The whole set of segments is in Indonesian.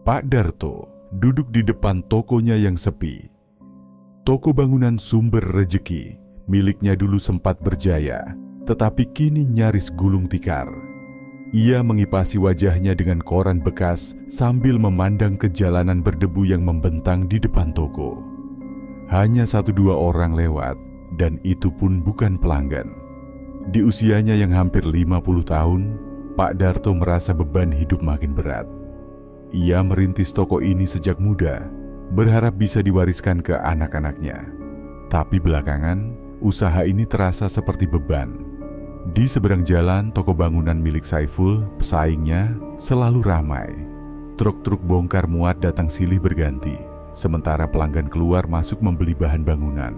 Pak Darto duduk di depan tokonya yang sepi. Toko bangunan Sumber Rejeki miliknya dulu sempat berjaya, tetapi kini nyaris gulung tikar. Ia mengipasi wajahnya dengan koran bekas sambil memandang ke jalanan berdebu yang membentang di depan toko. Hanya 1-2 orang lewat, dan itu pun bukan pelanggan. Di usianya yang hampir 50 tahun, Pak Darto merasa beban hidup makin berat. Ia merintis toko ini sejak muda, berharap bisa diwariskan ke anak-anaknya. Tapi belakangan, usaha ini terasa seperti beban. Di seberang jalan toko bangunan milik Saiful, pesaingnya, selalu ramai. Truk-truk bongkar muat datang silih berganti, sementara pelanggan keluar masuk membeli bahan bangunan.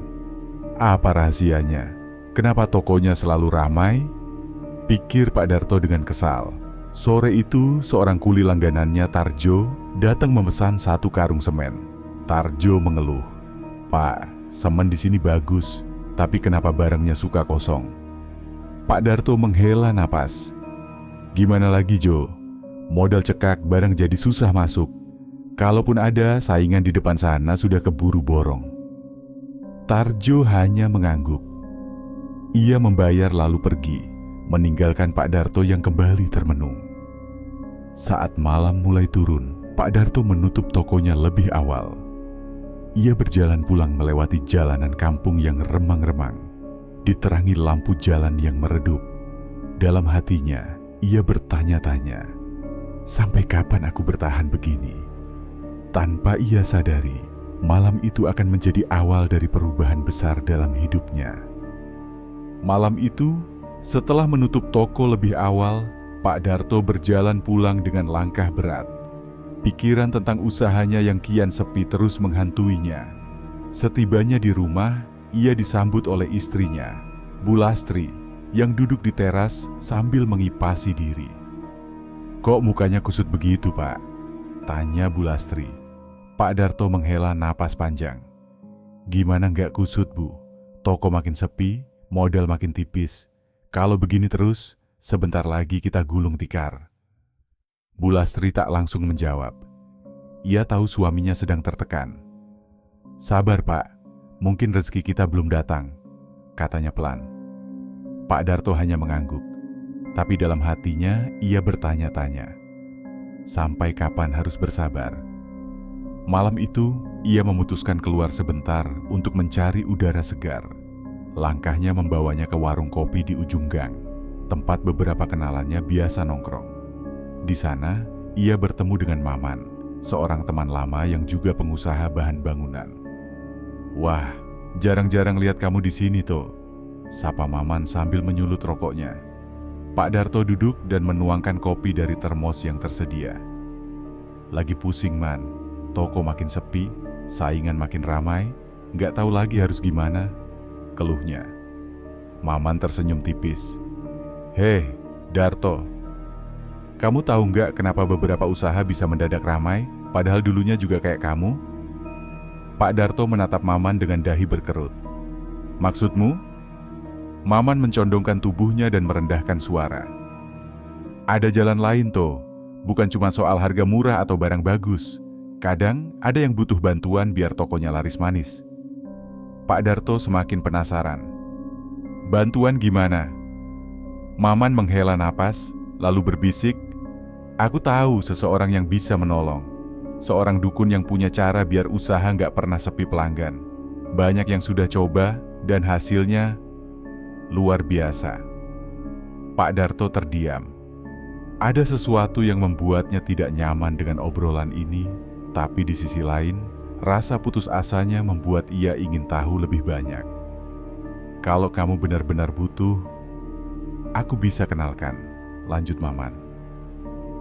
Apa rahasianya? Kenapa tokonya selalu ramai? Pikir Pak Darto dengan kesal. Sore itu, seorang kuli langganannya, Tarjo, datang memesan 1 karung semen. Tarjo mengeluh, "Pak, semen di sini bagus, tapi kenapa barangnya suka kosong?" Pak Darto menghela napas. "Gimana lagi, Jo? Modal cekak barang jadi susah masuk. Kalaupun ada, saingan di depan sana sudah keburu borong." Tarjo hanya mengangguk. Ia membayar lalu pergi, meninggalkan Pak Darto yang kembali termenung. Saat malam mulai turun, Pak Darto menutup tokonya lebih awal. Ia berjalan pulang melewati jalanan kampung yang remang-remang, diterangi lampu jalan yang meredup. Dalam hatinya, ia bertanya-tanya, sampai kapan aku bertahan begini? Tanpa ia sadari, malam itu akan menjadi awal dari perubahan besar dalam hidupnya. Malam itu, setelah menutup toko lebih awal, Pak Darto berjalan pulang dengan langkah berat. Pikiran tentang usahanya yang kian sepi terus menghantuinya. Setibanya di rumah, ia disambut oleh istrinya, Bu Lastri, yang duduk di teras sambil mengipasi diri. "Kok mukanya kusut begitu, Pak?" tanya Bu Lastri. Pak Darto menghela napas panjang. "Gimana nggak kusut, Bu? Toko makin sepi, modal makin tipis. Kalau begini terus, sebentar lagi kita gulung tikar." Bu Lastri tak langsung menjawab. Ia tahu suaminya sedang tertekan. "Sabar, Pak. Mungkin rezeki kita belum datang," katanya pelan. Pak Darto hanya mengangguk. Tapi dalam hatinya, ia bertanya-tanya, sampai kapan harus bersabar? Malam itu, ia memutuskan keluar sebentar untuk mencari udara segar. Langkahnya membawanya ke warung kopi di ujung gang, tempat beberapa kenalannya biasa nongkrong. Di sana, ia bertemu dengan Maman, seorang teman lama yang juga pengusaha bahan bangunan. "Wah, jarang-jarang lihat kamu di sini, toh," sapa Maman sambil menyulut rokoknya. Pak Darto duduk dan menuangkan kopi dari termos yang tersedia. "Lagi pusing, Man. Toko makin sepi, saingan makin ramai, nggak tahu lagi harus gimana," keluhnya. Maman tersenyum tipis. "Hei, Darto, kamu tahu nggak kenapa beberapa usaha bisa mendadak ramai, padahal dulunya juga kayak kamu?" Pak Darto menatap Maman dengan dahi berkerut. "Maksudmu?" Maman mencondongkan tubuhnya dan merendahkan suara. "Ada jalan lain, toh. Bukan cuma soal harga murah atau barang bagus. Kadang ada yang butuh bantuan biar tokonya laris manis." Pak Darto semakin penasaran. "Bantuan gimana?" Maman menghela napas, lalu berbisik, "Aku tahu seseorang yang bisa menolong. Seorang dukun yang punya cara biar usaha nggak pernah sepi pelanggan. Banyak yang sudah coba dan hasilnya luar biasa." Pak Darto terdiam. Ada sesuatu yang membuatnya tidak nyaman dengan obrolan ini, tapi di sisi lain, rasa putus asanya membuat ia ingin tahu lebih banyak. "Kalau kamu benar-benar butuh, aku bisa kenalkan," lanjut Maman.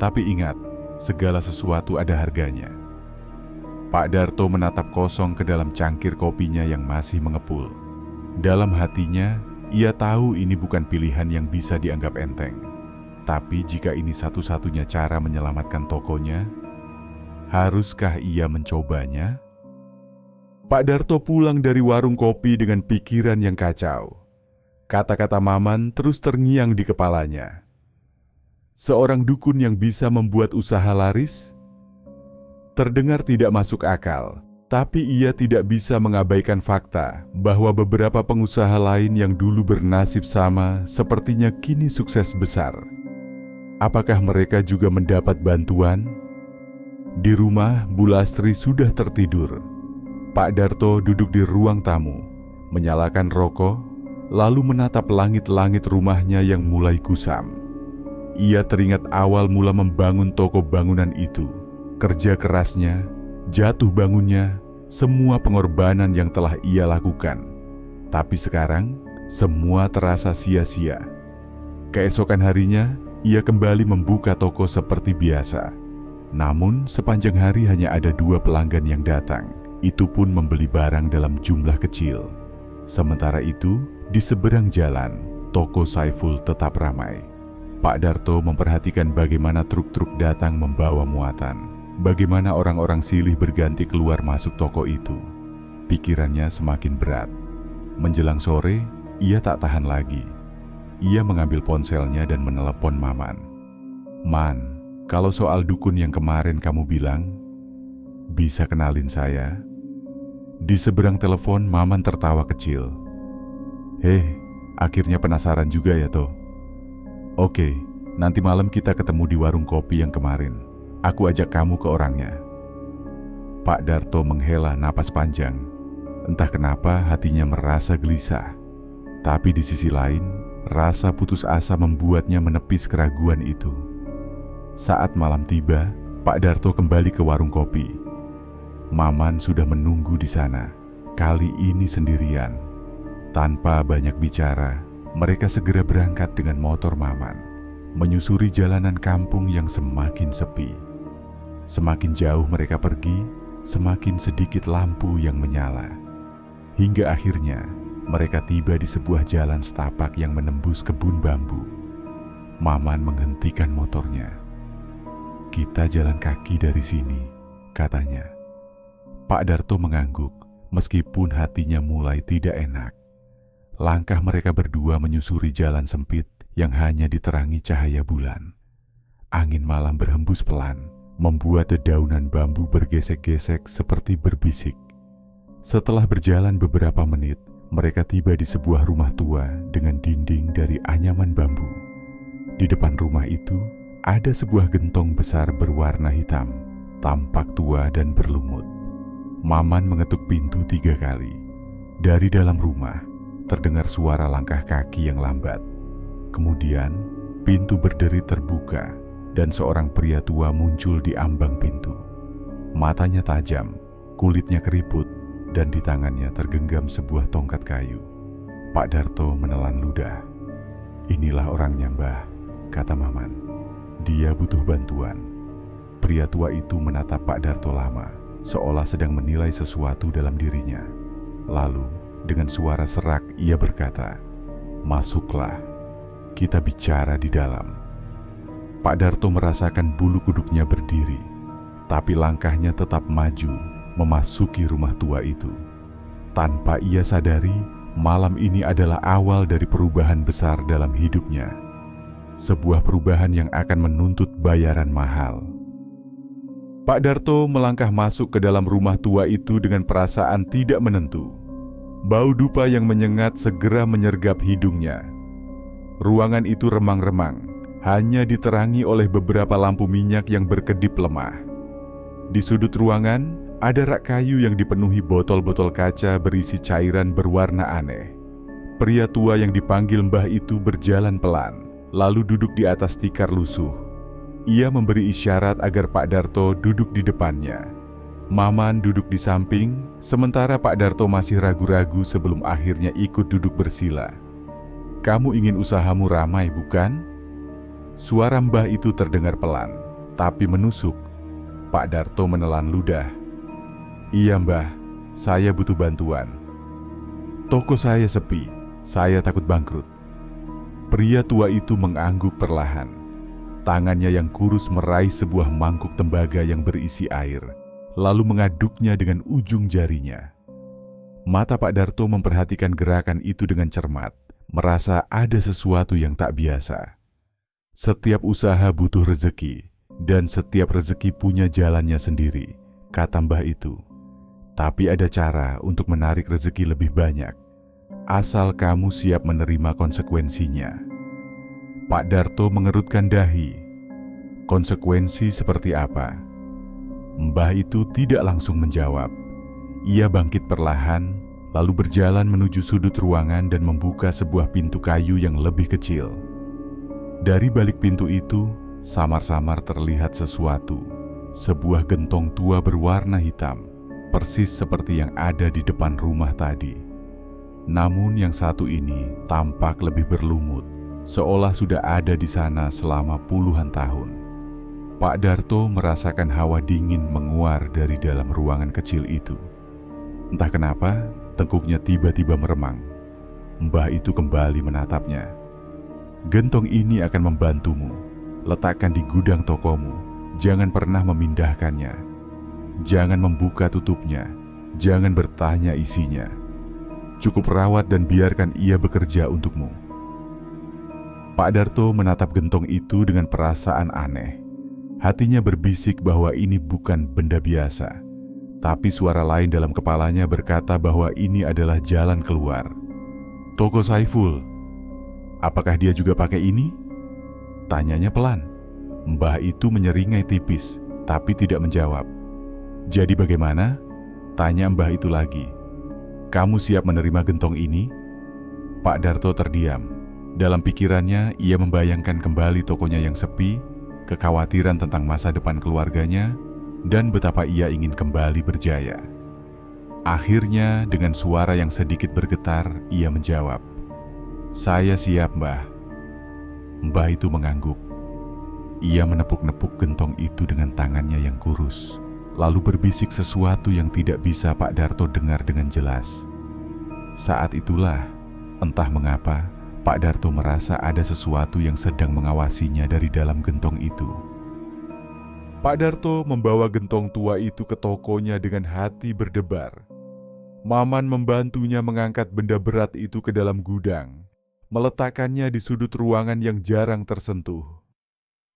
"Tapi ingat, segala sesuatu ada harganya." Pak Darto menatap kosong ke dalam cangkir kopinya yang masih mengepul. Dalam hatinya, ia tahu ini bukan pilihan yang bisa dianggap enteng. Tapi jika ini satu-satunya cara menyelamatkan tokonya, haruskah ia mencobanya? Pak Darto pulang dari warung kopi dengan pikiran yang kacau. Kata-kata Maman terus terngiang di kepalanya. Seorang dukun yang bisa membuat usaha laris? Terdengar tidak masuk akal, tapi ia tidak bisa mengabaikan fakta bahwa beberapa pengusaha lain yang dulu bernasib sama sepertinya kini sukses besar. Apakah mereka juga mendapat bantuan? Di rumah, Bu Lastri sudah tertidur. Pak Darto duduk di ruang tamu, menyalakan rokok, lalu menatap langit-langit rumahnya yang mulai kusam. Ia teringat awal mula membangun toko bangunan itu, kerja kerasnya, jatuh bangunnya, semua pengorbanan yang telah ia lakukan. Tapi sekarang, semua terasa sia-sia. Keesokan harinya, ia kembali membuka toko seperti biasa. Namun, sepanjang hari hanya ada 2 pelanggan yang datang. Itu pun membeli barang dalam jumlah kecil. Sementara itu, di seberang jalan, toko Saiful tetap ramai. Pak Darto memperhatikan bagaimana truk-truk datang membawa muatan, bagaimana orang-orang silih berganti keluar masuk toko itu. Pikirannya semakin berat. Menjelang sore, ia tak tahan lagi. Ia mengambil ponselnya dan menelepon Maman. "Man, kalau soal dukun yang kemarin kamu bilang, bisa kenalin saya?" Di seberang telepon, Maman tertawa kecil. "Heh, akhirnya penasaran juga ya toh? Oke, nanti malam kita ketemu di warung kopi yang kemarin. Aku ajak kamu ke orangnya." Pak Darto menghela napas panjang. Entah kenapa hatinya merasa gelisah. Tapi di sisi lain, rasa putus asa membuatnya menepis keraguan itu. Saat malam tiba, Pak Darto kembali ke warung kopi. Maman sudah menunggu di sana, kali ini sendirian. Tanpa banyak bicara, mereka segera berangkat dengan motor Maman, menyusuri jalanan kampung yang semakin sepi. Semakin jauh mereka pergi, semakin sedikit lampu yang menyala. Hingga akhirnya, mereka tiba di sebuah jalan setapak yang menembus kebun bambu. Maman menghentikan motornya. "Kita jalan kaki dari sini," katanya. Pak Darto mengangguk, meskipun hatinya mulai tidak enak. Langkah mereka berdua menyusuri jalan sempit yang hanya diterangi cahaya bulan. Angin malam berhembus pelan, membuat dedaunan bambu bergesek-gesek seperti berbisik. Setelah berjalan beberapa menit, mereka tiba di sebuah rumah tua dengan dinding dari anyaman bambu. Di depan rumah itu, ada sebuah gentong besar berwarna hitam, tampak tua dan berlumut. Maman mengetuk pintu 3 kali. Dari dalam rumah, terdengar suara langkah kaki yang lambat. Kemudian, pintu berderi terbuka dan seorang pria tua muncul di ambang pintu. Matanya tajam, kulitnya keriput, dan di tangannya tergenggam sebuah tongkat kayu. Pak Darto menelan ludah. "Inilah orangnya, Mbah," kata Maman. "Dia butuh bantuan." Pria tua itu menatap Pak Darto lama, seolah sedang menilai sesuatu dalam dirinya. Lalu, dengan suara serak, ia berkata, "Masuklah, kita bicara di dalam." Pak Darto merasakan bulu kuduknya berdiri, tapi langkahnya tetap maju, memasuki rumah tua itu. Tanpa ia sadari, malam ini adalah awal dari perubahan besar dalam hidupnya. Sebuah perubahan yang akan menuntut bayaran mahal. Pak Darto melangkah masuk ke dalam rumah tua itu dengan perasaan tidak menentu. Bau dupa yang menyengat segera menyergap hidungnya. Ruangan itu remang-remang, hanya diterangi oleh beberapa lampu minyak yang berkedip lemah. Di sudut ruangan, ada rak kayu yang dipenuhi botol-botol kaca berisi cairan berwarna aneh. Pria tua yang dipanggil Mbah itu berjalan pelan, lalu duduk di atas tikar lusuh. Ia memberi isyarat agar Pak Darto duduk di depannya. Maman duduk di samping, sementara Pak Darto masih ragu-ragu sebelum akhirnya ikut duduk bersila. "Kamu ingin usahamu ramai, bukan?" Suara Mbah itu terdengar pelan, tapi menusuk. Pak Darto menelan ludah. "Iya, Mbah, saya butuh bantuan. Toko saya sepi, saya takut bangkrut." Pria tua itu mengangguk perlahan. Tangannya yang kurus meraih sebuah mangkuk tembaga yang berisi air, lalu mengaduknya dengan ujung jarinya. Mata Pak Darto memperhatikan gerakan itu dengan cermat, merasa ada sesuatu yang tak biasa. Setiap usaha butuh rezeki, dan setiap rezeki punya jalannya sendiri, kata mbah itu. Tapi ada cara untuk menarik rezeki lebih banyak, asal kamu siap menerima konsekuensinya. Pak Darto mengerutkan dahi. Konsekuensi seperti apa? Mbah itu tidak langsung menjawab. Ia bangkit perlahan, lalu berjalan menuju sudut ruangan dan membuka sebuah pintu kayu yang lebih kecil. Dari balik pintu itu, samar-samar terlihat sesuatu. Sebuah gentong tua berwarna hitam, persis seperti yang ada di depan rumah tadi. Namun yang satu ini tampak lebih berlumut, seolah sudah ada di sana selama puluhan tahun. Pak Darto merasakan hawa dingin menguar dari dalam ruangan kecil itu. Entah kenapa, tengkuknya tiba-tiba meremang. Mbah itu kembali menatapnya. Gentong ini akan membantumu. Letakkan di gudang tokomu. Jangan pernah memindahkannya. Jangan membuka tutupnya. Jangan bertanya isinya. Cukup rawat dan biarkan ia bekerja untukmu. Pak Darto menatap gentong itu dengan perasaan aneh. Hatinya berbisik bahwa ini bukan benda biasa. Tapi suara lain dalam kepalanya berkata bahwa ini adalah jalan keluar. Toko Saiful, apakah dia juga pakai ini? Tanyanya pelan. Mbah itu menyeringai tipis, tapi tidak menjawab. Jadi bagaimana? Tanya mbah itu lagi. Kamu siap menerima gentong ini? Pak Darto terdiam. Dalam pikirannya, ia membayangkan kembali tokonya yang sepi, kekhawatiran tentang masa depan keluarganya, dan betapa ia ingin kembali berjaya. Akhirnya, dengan suara yang sedikit bergetar, ia menjawab, "Saya siap, Mbah." Mbah itu mengangguk. Ia menepuk-nepuk gentong itu dengan tangannya yang kurus, lalu berbisik sesuatu yang tidak bisa Pak Darto dengar dengan jelas. Saat itulah, entah mengapa, Pak Darto merasa ada sesuatu yang sedang mengawasinya dari dalam gentong itu. Pak Darto membawa gentong tua itu ke tokonya dengan hati berdebar. Maman membantunya mengangkat benda berat itu ke dalam gudang, meletakkannya di sudut ruangan yang jarang tersentuh.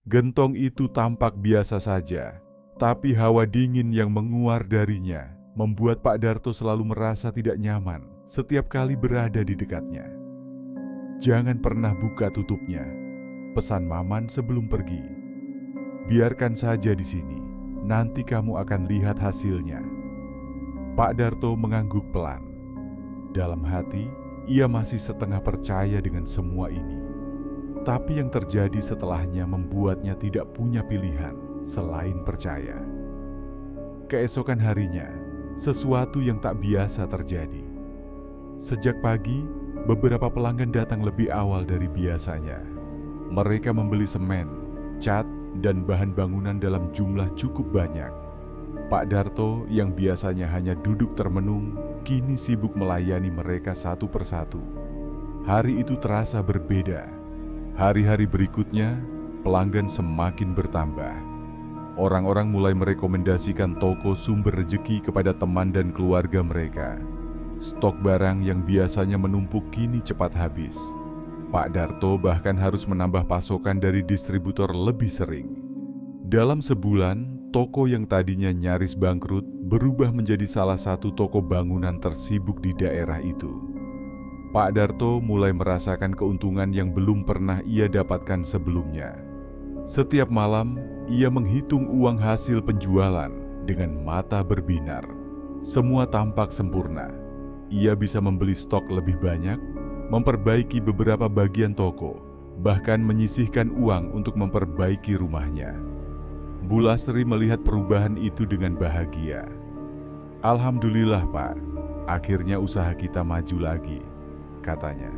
Gentong itu tampak biasa saja, tapi hawa dingin yang menguar darinya membuat Pak Darto selalu merasa tidak nyaman setiap kali berada di dekatnya. Jangan pernah buka tutupnya, pesan Maman sebelum pergi. Biarkan saja di sini, nanti kamu akan lihat hasilnya. Pak Darto mengangguk pelan. Dalam hati, ia masih setengah percaya dengan semua ini. Tapi yang terjadi setelahnya membuatnya tidak punya pilihan selain percaya. Keesokan harinya, sesuatu yang tak biasa terjadi. Sejak pagi, beberapa pelanggan datang lebih awal dari biasanya. Mereka membeli semen, cat, dan bahan bangunan dalam jumlah cukup banyak. Pak Darto yang biasanya hanya duduk termenung, kini sibuk melayani mereka satu persatu. Hari itu terasa berbeda. Hari-hari berikutnya, pelanggan semakin bertambah. Orang-orang mulai merekomendasikan toko Sumber Rezeki kepada teman dan keluarga mereka. Stok barang yang biasanya menumpuk kini cepat habis. Pak Darto bahkan harus menambah pasokan dari distributor lebih sering. Dalam sebulan, toko yang tadinya nyaris bangkrut berubah menjadi salah satu toko bangunan tersibuk di daerah itu. Pak Darto mulai merasakan keuntungan yang belum pernah ia dapatkan sebelumnya. Setiap malam, ia menghitung uang hasil penjualan dengan mata berbinar. Semua tampak sempurna. Ia bisa membeli stok lebih banyak, memperbaiki beberapa bagian toko, bahkan menyisihkan uang untuk memperbaiki rumahnya. Bu Lastri melihat perubahan itu dengan bahagia. Alhamdulillah, Pak, akhirnya usaha kita maju lagi, katanya.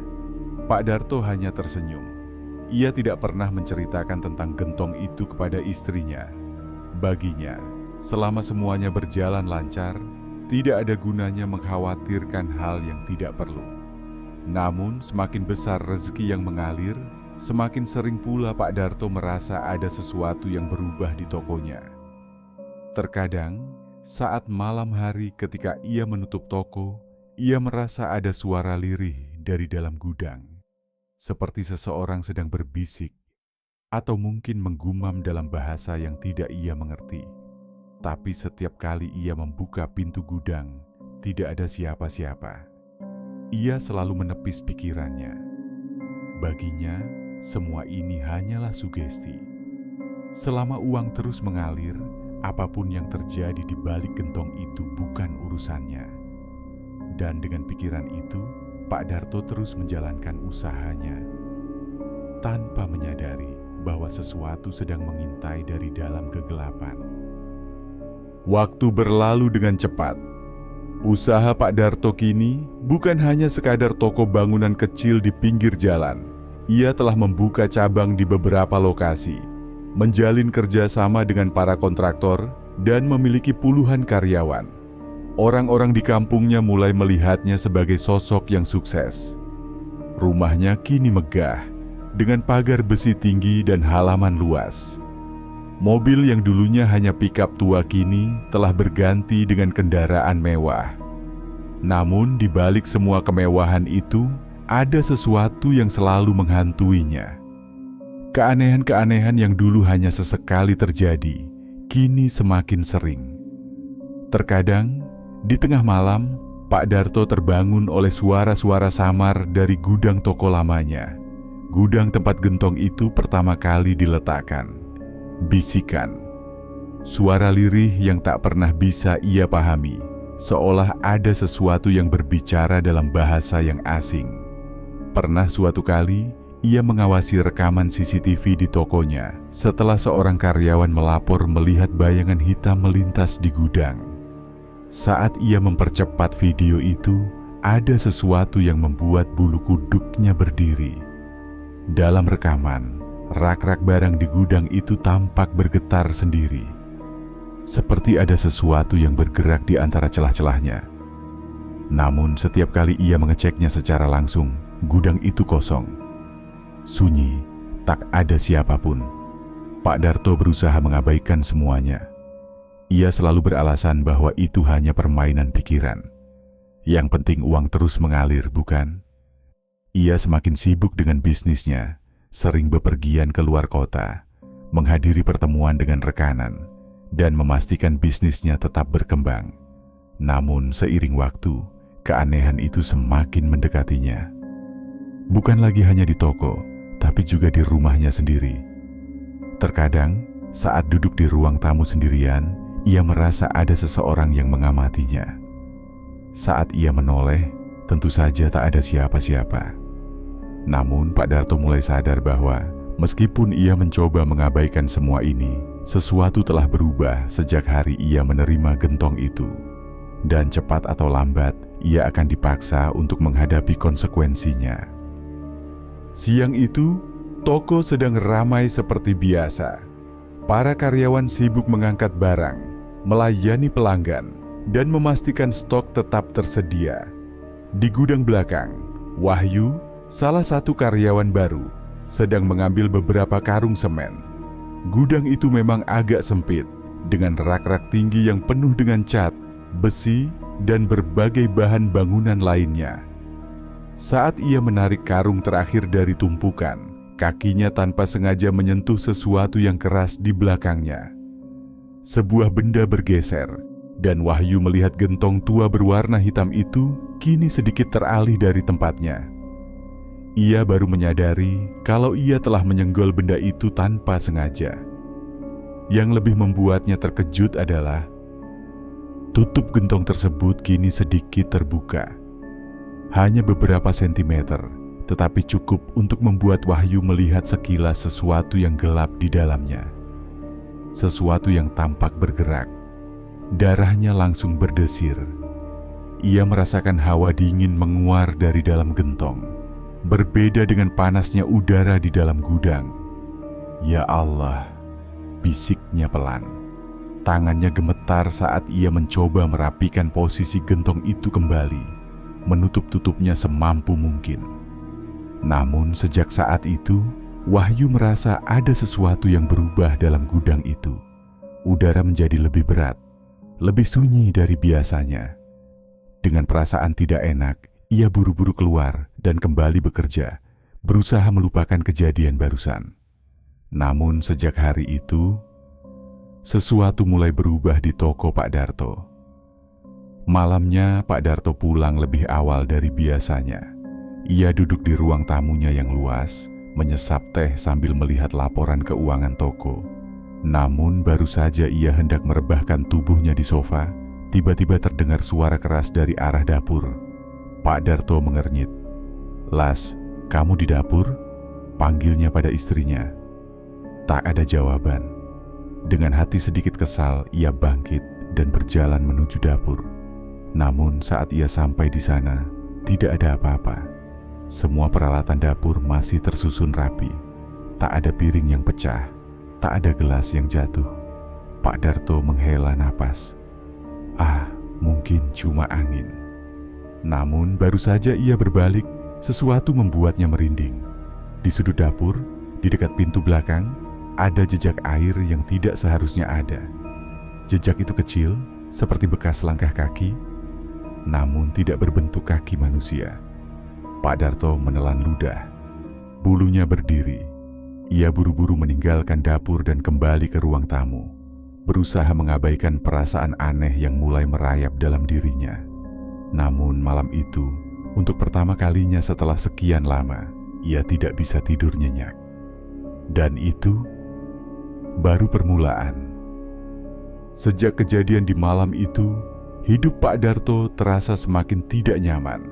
Pak Darto hanya tersenyum. Ia tidak pernah menceritakan tentang gentong itu kepada istrinya. Baginya, selama semuanya berjalan lancar, tidak ada gunanya mengkhawatirkan hal yang tidak perlu. Namun, semakin besar rezeki yang mengalir, semakin sering pula Pak Darto merasa ada sesuatu yang berubah di tokonya. Terkadang, saat malam hari ketika ia menutup toko, ia merasa ada suara lirih dari dalam gudang, seperti seseorang sedang berbisik, atau mungkin menggumam dalam bahasa yang tidak ia mengerti. Tetapi setiap kali ia membuka pintu gudang, tidak ada siapa-siapa. Ia selalu menepis pikirannya. Baginya, semua ini hanyalah sugesti. Selama uang terus mengalir, apapun yang terjadi di balik gentong itu bukan urusannya. Dan dengan pikiran itu, Pak Darto terus menjalankan usahanya, tanpa menyadari bahwa sesuatu sedang mengintai dari dalam kegelapan. Waktu berlalu dengan cepat. Usaha Pak Darto kini bukan hanya sekadar toko bangunan kecil di pinggir jalan. Ia telah membuka cabang di beberapa lokasi, menjalin kerjasama dengan para kontraktor, dan memiliki puluhan karyawan. Orang-orang di kampungnya mulai melihatnya sebagai sosok yang sukses. Rumahnya kini megah, dengan pagar besi tinggi dan halaman luas. Mobil yang dulunya hanya pickup tua kini telah berganti dengan kendaraan mewah. Namun di balik semua kemewahan itu, ada sesuatu yang selalu menghantuinya. Keanehan-keanehan yang dulu hanya sesekali terjadi, kini semakin sering. Terkadang, di tengah malam, Pak Darto terbangun oleh suara-suara samar dari gudang toko lamanya. Gudang tempat gentong itu pertama kali diletakkan. Bisikan, suara lirih yang tak pernah bisa ia pahami, seolah ada sesuatu yang berbicara dalam bahasa yang asing. Pernah suatu kali, ia mengawasi rekaman CCTV di tokonya setelah seorang karyawan melapor melihat bayangan hitam melintas di gudang. Saat ia mempercepat video itu, ada sesuatu yang membuat bulu kuduknya berdiri. Dalam rekaman, rak-rak barang di gudang itu tampak bergetar sendiri. Seperti ada sesuatu yang bergerak di antara celah-celahnya. Namun setiap kali ia mengeceknya secara langsung, gudang itu kosong. Sunyi, tak ada siapapun. Pak Darto berusaha mengabaikan semuanya. Ia selalu beralasan bahwa itu hanya permainan pikiran. Yang penting uang terus mengalir, bukan? Ia semakin sibuk dengan bisnisnya, sering bepergian ke luar kota, menghadiri pertemuan dengan rekanan, dan memastikan bisnisnya tetap berkembang. Namun seiring waktu, keanehan itu semakin mendekatinya. Bukan lagi hanya di toko, tapi juga di rumahnya sendiri. Terkadang, saat duduk di ruang tamu sendirian, ia merasa ada seseorang yang mengamatinya. Saat ia menoleh, tentu saja tak ada siapa-siapa. Namun Pak Darto mulai sadar bahwa meskipun ia mencoba mengabaikan semua ini, sesuatu telah berubah sejak hari ia menerima gentong itu. Dan cepat atau lambat, ia akan dipaksa untuk menghadapi konsekuensinya. Siang itu, toko sedang ramai seperti biasa. Para karyawan sibuk mengangkat barang, melayani pelanggan, dan memastikan stok tetap tersedia. Di gudang belakang, Wahyu, salah satu karyawan baru, sedang mengambil beberapa karung semen. Gudang itu memang agak sempit, dengan rak-rak tinggi yang penuh dengan cat, besi, dan berbagai bahan bangunan lainnya. Saat ia menarik karung terakhir dari tumpukan, kakinya tanpa sengaja menyentuh sesuatu yang keras di belakangnya. Sebuah benda bergeser, dan Wahyu melihat gentong tua berwarna hitam itu kini sedikit teralih dari tempatnya. Ia baru menyadari kalau ia telah menyenggol benda itu tanpa sengaja. Yang lebih membuatnya terkejut adalah tutup gentong tersebut kini sedikit terbuka. Hanya beberapa sentimeter, tetapi cukup untuk membuat Wahyu melihat sekilas sesuatu yang gelap di dalamnya. Sesuatu yang tampak bergerak. Darahnya langsung berdesir. Ia merasakan hawa dingin menguar dari dalam gentong. Berbeda dengan panasnya udara di dalam gudang. Ya Allah, bisiknya pelan. Tangannya gemetar saat ia mencoba merapikan posisi gentong itu kembali, menutup-tutupnya semampu mungkin. Namun sejak saat itu, Wahyu merasa ada sesuatu yang berubah dalam gudang itu. Udara menjadi lebih berat, lebih sunyi dari biasanya. Dengan perasaan tidak enak, ia buru-buru keluar dan kembali bekerja, berusaha melupakan kejadian barusan. Namun sejak hari itu, sesuatu mulai berubah di toko Pak Darto. Malamnya Pak Darto pulang lebih awal dari biasanya. Ia duduk di ruang tamunya yang luas, menyesap teh sambil melihat laporan keuangan toko. Namun baru saja ia hendak merebahkan tubuhnya di sofa, tiba-tiba terdengar suara keras dari arah dapur. Pak Darto mengernyit. "Las, kamu di dapur?" panggilnya pada istrinya. Tak ada jawaban. Dengan hati sedikit kesal, ia bangkit dan berjalan menuju dapur. Namun saat ia sampai di sana, tidak ada apa-apa. Semua peralatan dapur masih tersusun rapi. Tak ada piring yang pecah, tak ada gelas yang jatuh. Pak Darto menghela napas. Mungkin cuma angin. Namun baru saja ia berbalik, sesuatu membuatnya merinding. Di sudut dapur, di dekat pintu belakang, ada jejak air yang tidak seharusnya ada. Jejak itu kecil, seperti bekas langkah kaki, namun tidak berbentuk kaki manusia. Pak Darto menelan ludah. Bulunya berdiri. Ia buru-buru meninggalkan dapur dan kembali ke ruang tamu, berusaha mengabaikan perasaan aneh yang mulai merayap dalam dirinya. Namun malam itu, untuk pertama kalinya setelah sekian lama, ia tidak bisa tidur nyenyak. Dan itu baru permulaan. Sejak kejadian di malam itu, hidup Pak Darto terasa semakin tidak nyaman.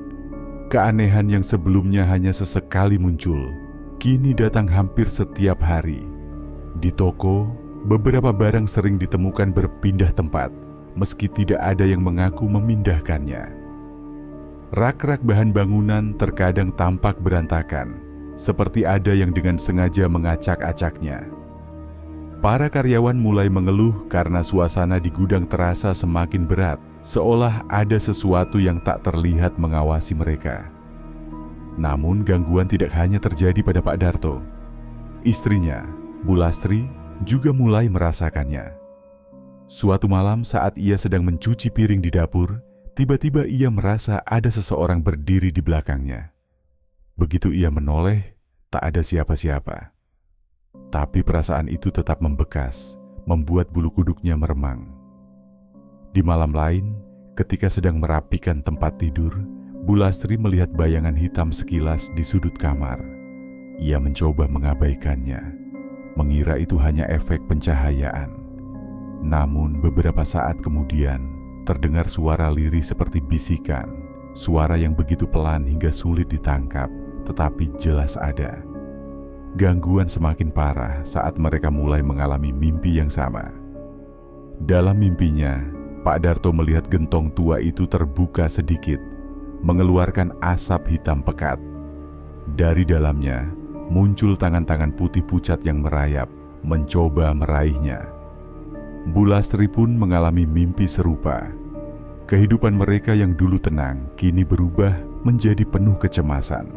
Keanehan yang sebelumnya hanya sesekali muncul, kini datang hampir setiap hari. Di toko, beberapa barang sering ditemukan berpindah tempat, meski tidak ada yang mengaku memindahkannya. Rak-rak bahan bangunan terkadang tampak berantakan, seperti ada yang dengan sengaja mengacak-acaknya. Para karyawan mulai mengeluh karena suasana di gudang terasa semakin berat, seolah ada sesuatu yang tak terlihat mengawasi mereka. Namun gangguan tidak hanya terjadi pada Pak Darto. Istrinya, Bu Lastri, juga mulai merasakannya. Suatu malam saat ia sedang mencuci piring di dapur, tiba-tiba ia merasa ada seseorang berdiri di belakangnya. Begitu ia menoleh, tak ada siapa-siapa. Tapi perasaan itu tetap membekas, membuat bulu kuduknya meremang. Di malam lain, ketika sedang merapikan tempat tidur, Bu Lastri melihat bayangan hitam sekilas di sudut kamar. Ia mencoba mengabaikannya, mengira itu hanya efek pencahayaan. Namun beberapa saat kemudian, terdengar suara lirih seperti bisikan, suara yang begitu pelan hingga sulit ditangkap, tetapi jelas ada. Gangguan semakin parah saat mereka mulai mengalami mimpi yang sama. Dalam mimpinya, Pak Darto melihat gentong tua itu terbuka sedikit, mengeluarkan asap hitam pekat. Dari dalamnya, muncul tangan-tangan putih pucat yang merayap, mencoba meraihnya. Bu Lastri pun mengalami mimpi serupa. Kehidupan mereka yang dulu tenang, kini berubah menjadi penuh kecemasan.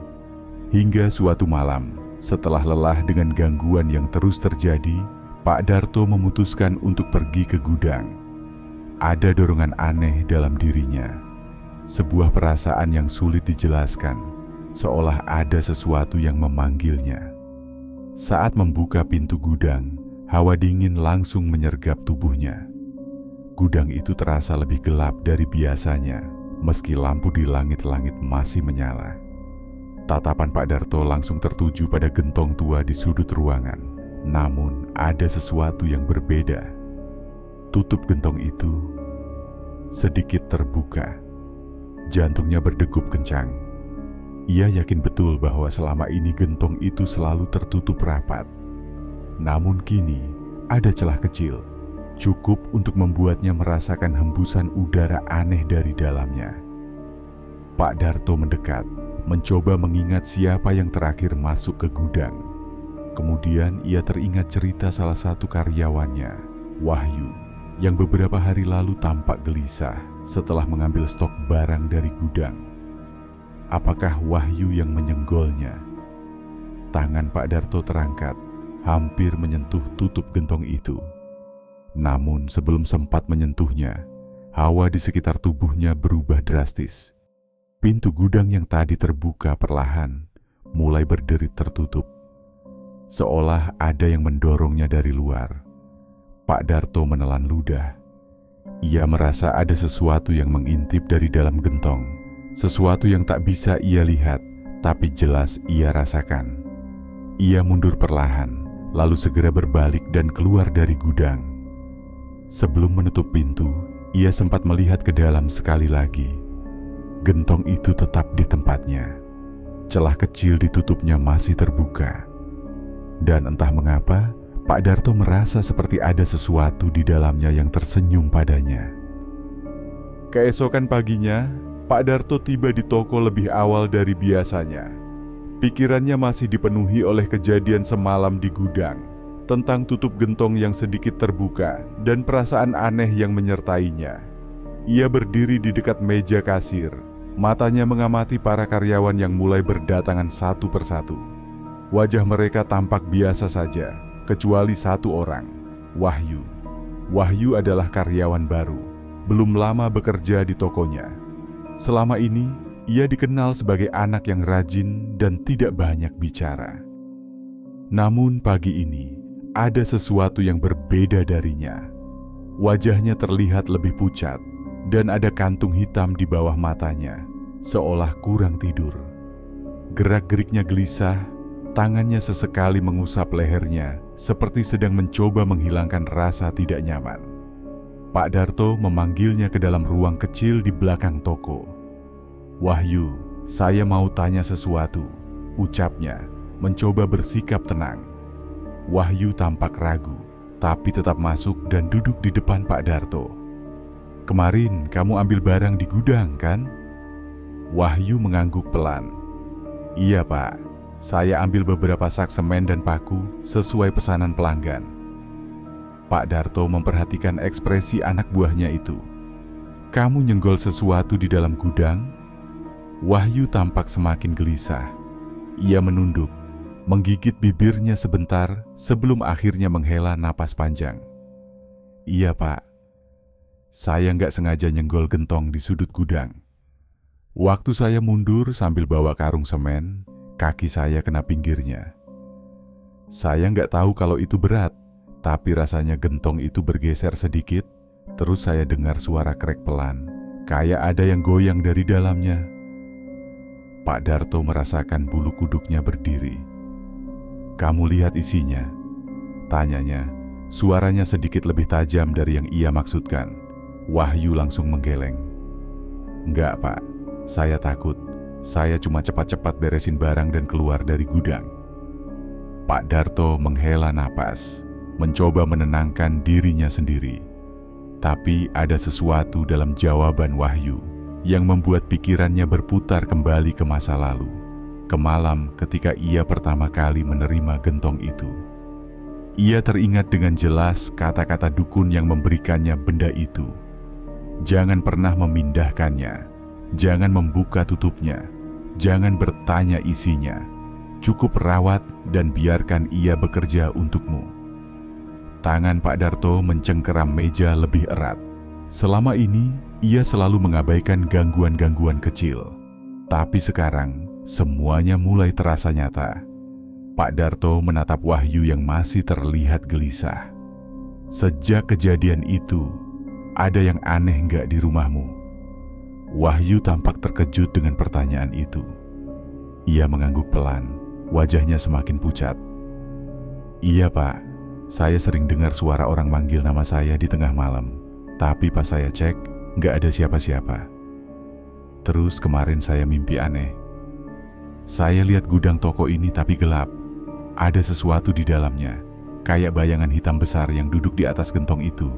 Hingga suatu malam, setelah lelah dengan gangguan yang terus terjadi, Pak Darto memutuskan untuk pergi ke gudang. Ada dorongan aneh dalam dirinya, sebuah perasaan yang sulit dijelaskan, seolah ada sesuatu yang memanggilnya. Saat membuka pintu gudang, hawa dingin langsung menyergap tubuhnya. Gudang itu terasa lebih gelap dari biasanya, meski lampu di langit-langit masih menyala. Tatapan Pak Darto langsung tertuju pada gentong tua di sudut ruangan. Namun ada sesuatu yang berbeda. Tutup gentong itu sedikit terbuka. Jantungnya berdegup kencang. Ia yakin betul bahwa selama ini gentong itu selalu tertutup rapat. Namun kini ada celah kecil, cukup untuk membuatnya merasakan hembusan udara aneh dari dalamnya. Pak Darto mendekat, mencoba mengingat siapa yang terakhir masuk ke gudang. Kemudian ia teringat cerita salah satu karyawannya, Wahyu, yang beberapa hari lalu tampak gelisah setelah mengambil stok barang dari gudang. Apakah Wahyu yang menyenggolnya? Tangan Pak Darto terangkat, hampir menyentuh tutup gentong itu. Namun sebelum sempat menyentuhnya, hawa di sekitar tubuhnya berubah drastis. Pintu gudang yang tadi terbuka perlahan mulai berderit tertutup, seolah ada yang mendorongnya dari luar. Pak Darto menelan ludah. Ia merasa ada sesuatu yang mengintip dari dalam gentong, sesuatu yang tak bisa ia lihat, tapi jelas ia rasakan. Ia mundur perlahan, lalu segera berbalik dan keluar dari gudang. Sebelum menutup pintu, ia sempat melihat ke dalam sekali lagi. Gentong itu tetap di tempatnya. Celah kecil di tutupnya masih terbuka. Dan entah mengapa, Pak Darto merasa seperti ada sesuatu di dalamnya yang tersenyum padanya. Keesokan paginya, Pak Darto tiba di toko lebih awal dari biasanya. Pikirannya masih dipenuhi oleh kejadian semalam di gudang, tentang tutup gentong yang sedikit terbuka dan perasaan aneh yang menyertainya. Ia berdiri di dekat meja kasir, matanya mengamati para karyawan yang mulai berdatangan satu persatu. Wajah mereka tampak biasa saja, kecuali satu orang, Wahyu. Wahyu adalah karyawan baru, belum lama bekerja di tokonya. Selama ini, ia dikenal sebagai anak yang rajin dan tidak banyak bicara. Namun pagi ini, ada sesuatu yang berbeda darinya. Wajahnya terlihat lebih pucat, dan ada kantung hitam di bawah matanya, seolah kurang tidur. Gerak-geriknya gelisah, tangannya sesekali mengusap lehernya, seperti sedang mencoba menghilangkan rasa tidak nyaman. Pak Darto memanggilnya ke dalam ruang kecil di belakang toko. "Wahyu, saya mau tanya sesuatu," ucapnya, mencoba bersikap tenang. Wahyu tampak ragu, tapi tetap masuk dan duduk di depan Pak Darto. "Kemarin kamu ambil barang di gudang, kan?" Wahyu mengangguk pelan. "Iya, Pak. Saya ambil beberapa sak semen dan paku sesuai pesanan pelanggan." Pak Darto memperhatikan ekspresi anak buahnya itu. "Kamu nyenggol sesuatu di dalam gudang?" Wahyu tampak semakin gelisah. Ia menunduk, menggigit bibirnya sebentar sebelum akhirnya menghela napas panjang. "Iya, Pak. Saya nggak sengaja nyenggol gentong di sudut gudang. Waktu saya mundur sambil bawa karung semen, kaki saya kena pinggirnya. Saya nggak tahu kalau itu berat, tapi rasanya gentong itu bergeser sedikit, terus saya dengar suara krek pelan, kayak ada yang goyang dari dalamnya." Pak Darto merasakan bulu kuduknya berdiri. "Kamu lihat isinya?" tanyanya. Suaranya sedikit lebih tajam dari yang ia maksudkan. Wahyu langsung menggeleng. "Enggak, Pak. Saya takut. Saya cuma cepat-cepat beresin barang dan keluar dari gudang." Pak Darto menghela napas, mencoba menenangkan dirinya sendiri. Tapi ada sesuatu dalam jawaban Wahyu yang membuat pikirannya berputar kembali ke masa lalu, ke malam ketika ia pertama kali menerima gentong itu. Ia teringat dengan jelas kata-kata dukun yang memberikannya benda itu. Jangan pernah memindahkannya, jangan membuka tutupnya, jangan bertanya isinya. Cukup rawat dan biarkan ia bekerja untukmu. Tangan Pak Darto mencengkeram meja lebih erat. Selama ini, ia selalu mengabaikan gangguan-gangguan kecil. Tapi sekarang, semuanya mulai terasa nyata. Pak Darto menatap Wahyu yang masih terlihat gelisah. "Sejak kejadian itu, ada yang aneh nggak di rumahmu?" Wahyu tampak terkejut dengan pertanyaan itu. Ia mengangguk pelan, wajahnya semakin pucat. "Iya, Pak. Saya sering dengar suara orang manggil nama saya di tengah malam. Tapi pas saya cek, nggak ada siapa-siapa. Terus kemarin saya mimpi aneh. Saya lihat gudang toko ini tapi gelap. Ada sesuatu di dalamnya, kayak bayangan hitam besar yang duduk di atas gentong itu."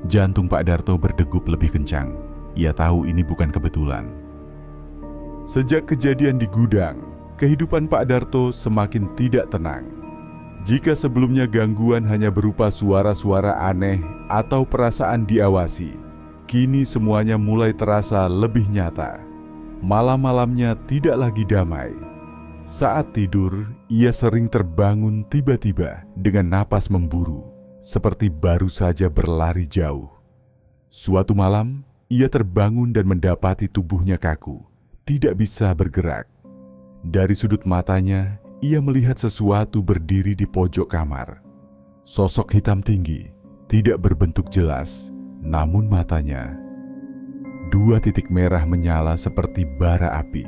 Jantung Pak Darto berdegup lebih kencang. Ia tahu ini bukan kebetulan. Sejak kejadian di gudang, kehidupan Pak Darto semakin tidak tenang. Jika sebelumnya gangguan hanya berupa suara-suara aneh atau perasaan diawasi, kini semuanya mulai terasa lebih nyata. Malam-malamnya tidak lagi damai. Saat tidur, ia sering terbangun tiba-tiba dengan napas memburu, seperti baru saja berlari jauh. Suatu malam, ia terbangun dan mendapati tubuhnya kaku, tidak bisa bergerak. Dari sudut matanya, ia melihat sesuatu berdiri di pojok kamar. Sosok hitam tinggi, tidak berbentuk jelas, namun matanya. 2 titik merah menyala seperti bara api.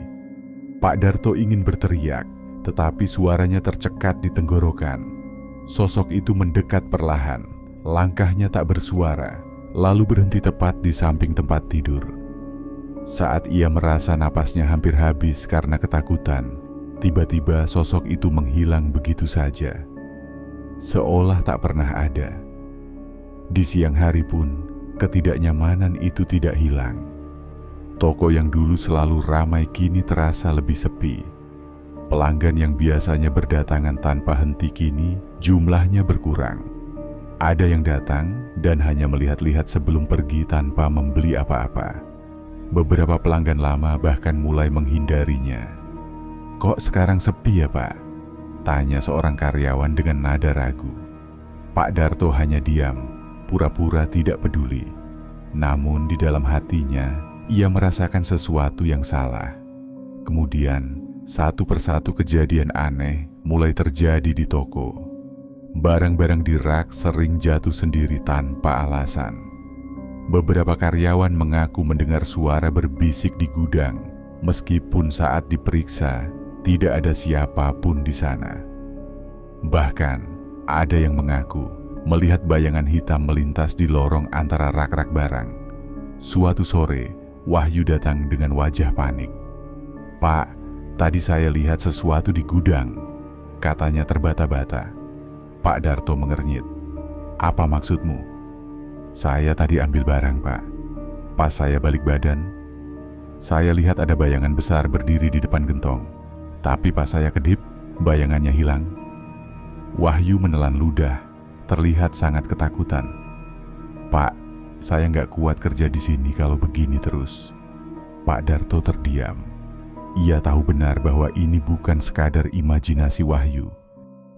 Pak Darto ingin berteriak, tetapi suaranya tercekat di tenggorokan. Sosok itu mendekat perlahan, langkahnya tak bersuara, lalu berhenti tepat di samping tempat tidur. Saat ia merasa napasnya hampir habis karena ketakutan, tiba-tiba sosok itu menghilang begitu saja. Seolah tak pernah ada. Di siang hari pun, ketidaknyamanan itu tidak hilang. Toko yang dulu selalu ramai kini terasa lebih sepi. Pelanggan yang biasanya berdatangan tanpa henti kini jumlahnya berkurang. Ada yang datang dan hanya melihat-lihat sebelum pergi tanpa membeli apa-apa. Beberapa pelanggan lama bahkan mulai menghindarinya. "Kok sekarang sepi ya, Pak?" tanya seorang karyawan dengan nada ragu. Pak Darto hanya diam, pura-pura tidak peduli. Namun di dalam hatinya, ia merasakan sesuatu yang salah. Kemudian, satu persatu kejadian aneh mulai terjadi di toko. Barang-barang di rak sering jatuh sendiri tanpa alasan. Beberapa karyawan mengaku mendengar suara berbisik di gudang, meskipun saat diperiksa, tidak ada siapapun di sana. Bahkan, ada yang mengaku melihat bayangan hitam melintas di lorong antara rak-rak barang. Suatu sore, Wahyu datang dengan wajah panik. "Pak, tadi saya lihat sesuatu di gudang," katanya terbata-bata. Pak Darto mengernyit. "Apa maksudmu?" "Saya tadi ambil barang, Pak. Pas saya balik badan, saya lihat ada bayangan besar berdiri di depan gentong. Tapi pas saya kedip, bayangannya hilang." Wahyu menelan ludah, terlihat sangat ketakutan. "Pak, saya nggak kuat kerja di sini kalau begini terus." Pak Darto terdiam. Ia tahu benar bahwa ini bukan sekadar imajinasi Wahyu.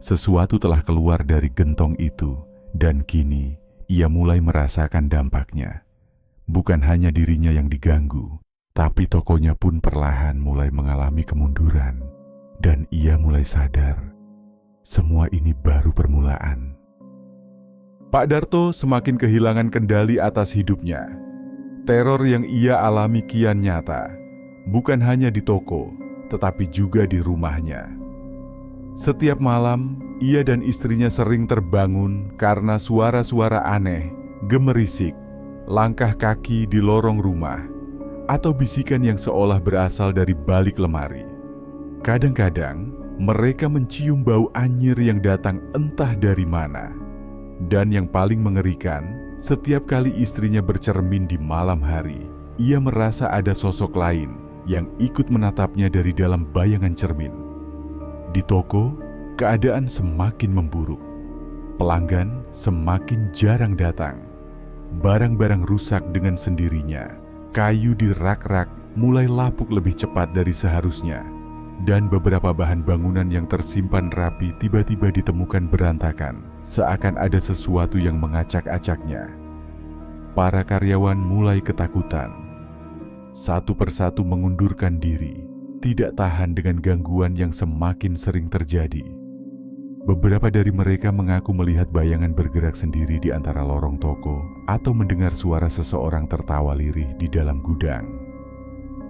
Sesuatu telah keluar dari gentong itu, dan kini ia mulai merasakan dampaknya. Bukan hanya dirinya yang diganggu, tapi tokonya pun perlahan mulai mengalami kemunduran. Dan ia mulai sadar, semua ini baru permulaan. Pak Darto semakin kehilangan kendali atas hidupnya. Teror yang ia alami kian nyata, bukan hanya di toko, tetapi juga di rumahnya. Setiap malam, ia dan istrinya sering terbangun karena suara-suara aneh, gemerisik, langkah kaki di lorong rumah, atau bisikan yang seolah berasal dari balik lemari. Kadang-kadang, mereka mencium bau anyir yang datang entah dari mana. Dan yang paling mengerikan, setiap kali istrinya bercermin di malam hari, ia merasa ada sosok lain yang ikut menatapnya dari dalam bayangan cermin. Di toko, keadaan semakin memburuk. Pelanggan semakin jarang datang. Barang-barang rusak dengan sendirinya. Kayu di rak-rak mulai lapuk lebih cepat dari seharusnya. Dan beberapa bahan bangunan yang tersimpan rapi tiba-tiba ditemukan berantakan, seakan ada sesuatu yang mengacak-acaknya. Para karyawan mulai ketakutan. Satu persatu mengundurkan diri, tidak tahan dengan gangguan yang semakin sering terjadi. Beberapa dari mereka mengaku melihat bayangan bergerak sendiri di antara lorong toko atau mendengar suara seseorang tertawa lirih di dalam gudang.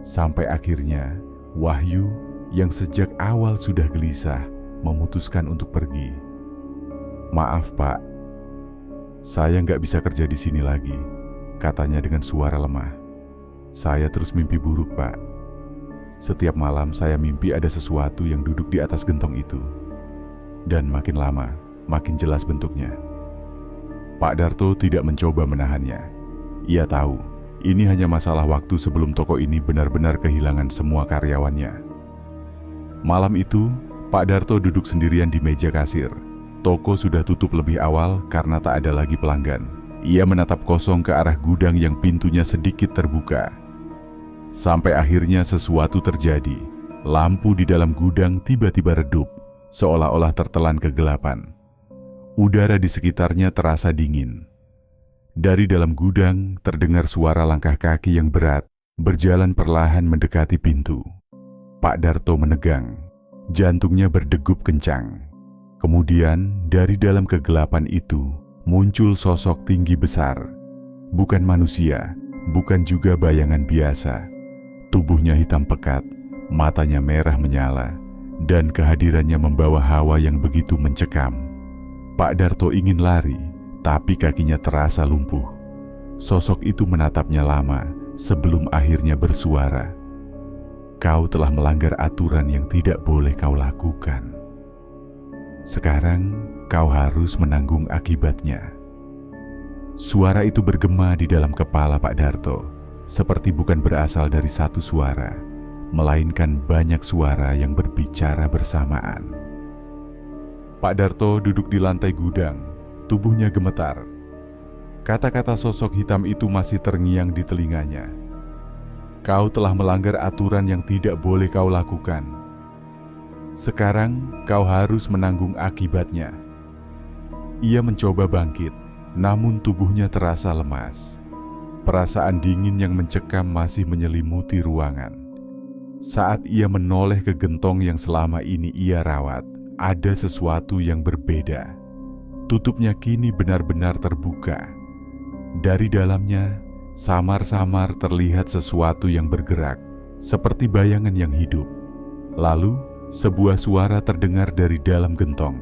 Sampai akhirnya, Wahyu yang sejak awal sudah gelisah, memutuskan untuk pergi. "Maaf, Pak. Saya nggak bisa kerja di sini lagi," katanya dengan suara lemah. "Saya terus mimpi buruk, Pak. Setiap malam saya mimpi ada sesuatu yang duduk di atas gentong itu. Dan makin lama, makin jelas bentuknya." Pak Darto tidak mencoba menahannya. Ia tahu, ini hanya masalah waktu sebelum toko ini benar-benar kehilangan semua karyawannya. Malam itu, Pak Darto duduk sendirian di meja kasir. Toko sudah tutup lebih awal karena tak ada lagi pelanggan. Ia menatap kosong ke arah gudang yang pintunya sedikit terbuka. Sampai akhirnya sesuatu terjadi. Lampu di dalam gudang tiba-tiba redup, seolah-olah tertelan kegelapan. Udara di sekitarnya terasa dingin. Dari dalam gudang terdengar suara langkah kaki yang berat, berjalan perlahan mendekati pintu. Pak Darto menegang, jantungnya berdegup kencang. Kemudian dari dalam kegelapan itu muncul sosok tinggi besar. Bukan manusia, bukan juga bayangan biasa. Tubuhnya hitam pekat, matanya merah menyala, dan kehadirannya membawa hawa yang begitu mencekam. Pak Darto ingin lari, tapi kakinya terasa lumpuh. Sosok itu menatapnya lama sebelum akhirnya bersuara. Kau telah melanggar aturan yang tidak boleh kau lakukan. Sekarang kau harus menanggung akibatnya. Suara itu bergema di dalam kepala Pak Darto, seperti bukan berasal dari satu suara, melainkan banyak suara yang berbicara bersamaan. Pak Darto duduk di lantai gudang, tubuhnya gemetar. Kata-kata sosok hitam itu masih terngiang di telinganya. Kau telah melanggar aturan yang tidak boleh kau lakukan. Sekarang kau harus menanggung akibatnya. Ia mencoba bangkit, namun tubuhnya terasa lemas. Perasaan dingin yang mencekam masih menyelimuti ruangan. Saat ia menoleh ke gentong yang selama ini ia rawat, ada sesuatu yang berbeda. Tutupnya kini benar-benar terbuka. Dari dalamnya, samar-samar terlihat sesuatu yang bergerak, seperti bayangan yang hidup. Lalu, sebuah suara terdengar dari dalam gentong.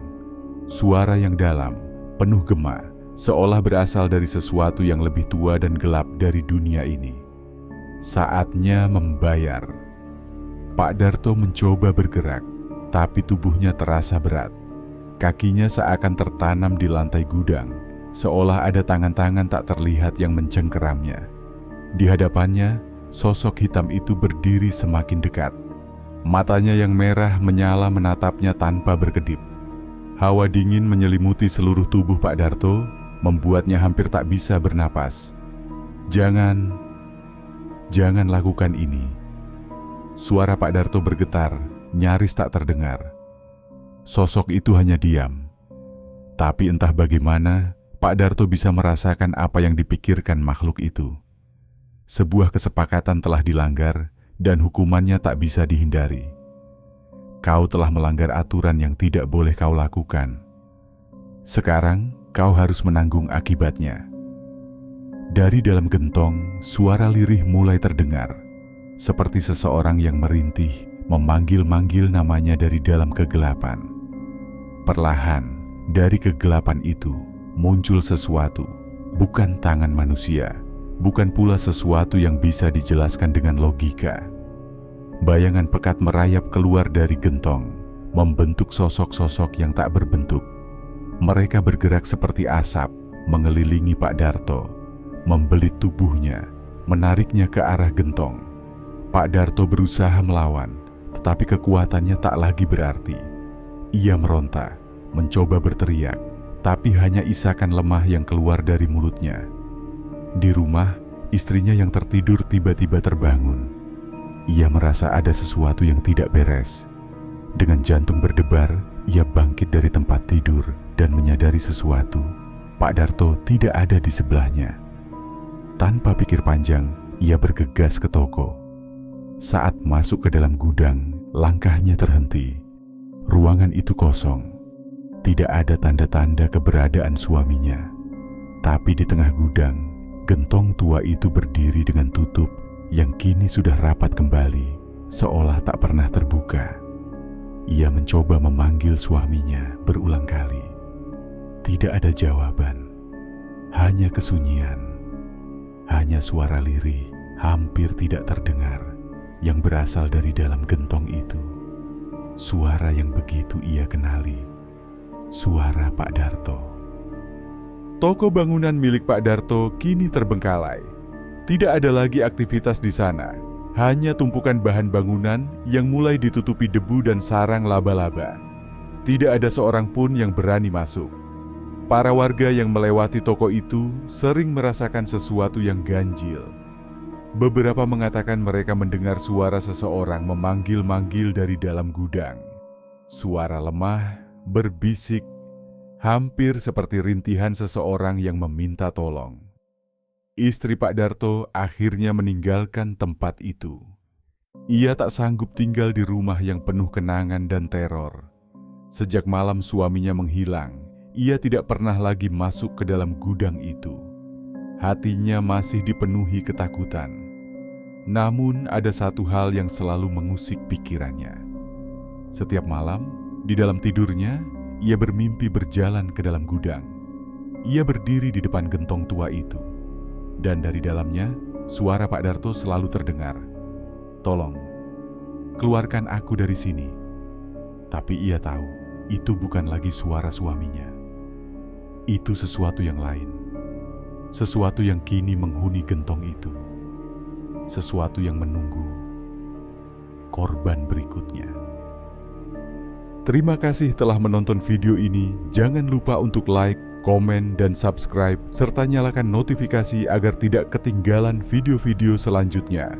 Suara yang dalam, penuh gema, seolah berasal dari sesuatu yang lebih tua dan gelap dari dunia ini. Saatnya membayar. Pak Darto mencoba bergerak, tapi tubuhnya terasa berat. Kakinya seakan tertanam di lantai gudang, seolah ada tangan-tangan tak terlihat yang mencengkeramnya. Di hadapannya, sosok hitam itu berdiri semakin dekat. Matanya yang merah menyala menatapnya tanpa berkedip. Hawa dingin menyelimuti seluruh tubuh Pak Darto, membuatnya hampir tak bisa bernapas. Jangan lakukan ini. Suara Pak Darto bergetar, nyaris tak terdengar. Sosok itu hanya diam. Tapi entah bagaimana, Pak Darto bisa merasakan apa yang dipikirkan makhluk itu. Sebuah kesepakatan telah dilanggar dan hukumannya tak bisa dihindari. Kau telah melanggar aturan yang tidak boleh kau lakukan. Sekarang kau harus menanggung akibatnya. Dari dalam gentong, suara lirih mulai terdengar, seperti seseorang yang merintih memanggil-manggil namanya dari dalam kegelapan. Perlahan, dari kegelapan itu muncul sesuatu, bukan tangan manusia, bukan pula sesuatu yang bisa dijelaskan dengan logika. Bayangan pekat merayap keluar dari gentong, membentuk sosok-sosok yang tak berbentuk. Mereka bergerak seperti asap, mengelilingi Pak Darto, membelit tubuhnya, menariknya ke arah gentong. Pak Darto berusaha melawan, tetapi kekuatannya tak lagi berarti. Ia meronta, mencoba berteriak, tapi hanya isakan lemah yang keluar dari mulutnya. Di rumah, istrinya yang tertidur tiba-tiba terbangun. Ia merasa ada sesuatu yang tidak beres. Dengan jantung berdebar, ia bangkit dari tempat tidur dan menyadari sesuatu. Pak Darto tidak ada di sebelahnya. Tanpa pikir panjang, ia bergegas ke toko. Saat masuk ke dalam gudang, langkahnya terhenti. Ruangan itu kosong. Tidak ada tanda-tanda keberadaan suaminya. Tapi di tengah gudang, gentong tua itu berdiri dengan tutup yang kini sudah rapat kembali, seolah tak pernah terbuka. Ia mencoba memanggil suaminya berulang kali. Tidak ada jawaban, hanya kesunyian. Hanya suara lirih, hampir tidak terdengar, yang berasal dari dalam gentong itu. Suara yang begitu ia kenali. Suara Pak Darto. Toko bangunan milik Pak Darto kini terbengkalai. Tidak ada lagi aktivitas di sana. Hanya tumpukan bahan bangunan yang mulai ditutupi debu dan sarang laba-laba. Tidak ada seorang pun yang berani masuk. Para warga yang melewati toko itu sering merasakan sesuatu yang ganjil. Beberapa mengatakan mereka mendengar suara seseorang memanggil-manggil dari dalam gudang. Suara lemah, berbisik, hampir seperti rintihan seseorang yang meminta tolong. Istri Pak Darto akhirnya meninggalkan tempat itu. Ia tak sanggup tinggal di rumah yang penuh kenangan dan teror. Sejak malam suaminya menghilang, ia tidak pernah lagi masuk ke dalam gudang itu. Hatinya masih dipenuhi ketakutan. Namun ada satu hal yang selalu mengusik pikirannya. Setiap malam, di dalam tidurnya, ia bermimpi berjalan ke dalam gudang. Ia berdiri di depan gentong tua itu. Dan dari dalamnya, suara Pak Darto selalu terdengar. "Tolong, keluarkan aku dari sini." Tapi ia tahu, itu bukan lagi suara suaminya. Itu sesuatu yang lain. Sesuatu yang kini menghuni gentong itu. Sesuatu yang menunggu korban berikutnya. Terima kasih telah menonton video ini. Jangan lupa untuk like, komen, dan subscribe, serta nyalakan notifikasi agar tidak ketinggalan video-video selanjutnya.